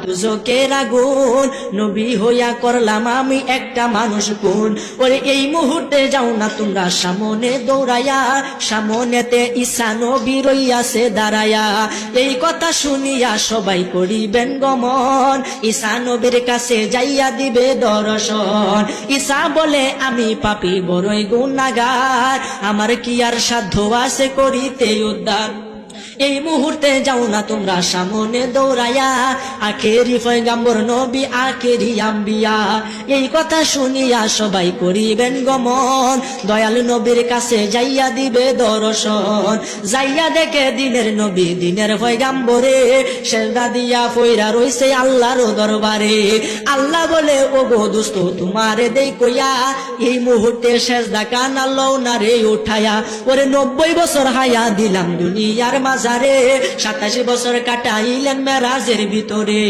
দুজকের আগুন, নবী হইয়া করলাম আমি একটা মানুষ খুন। ওরে এই মুহূর্তে যাও না তোমরা সামনে দৌড়াইয়া, সামনেতে ঈসা নবী রইয়াছে দাঁড়াইয়া। এই কথা শুনিয়া সবাই করিবেন গমন, ঈসা নবীর কাছে যাইয়া দিবে দর্শন। ঈসা বলে আমি পাপী বড়ই গুনাহগার, আমার কি আর সাধ্য আছে করিতে উদ্ধার। এই মুহূর্তে যাও না তোমরা সামনে দৌড়াইয়া, আখেরি পয়গম্বর নবী আখেরি আম্বিয়া। এই কথা শুনিয়া সবাই করিবেন গমন, দয়াল নবীর কাছে যাইয়া দিবে দর্শন। যাইয়া দেখে দিনের নবী দিনের পয়গম্বরে, সেজদা দিয়া পইরা রইছে আল্লাহর দরবারে। আল্লাহ বলে ও গো দোস্ত তোমারে দেই কইয়া, এই মুহূর্তে সেজদা কানা লও না রে উঠায়া। ওরে 90 বছর হায়া দিলাম দুনিয়ার মাঝারে, 87 বছর কাটাইলেন মেরাজের ভিতরে।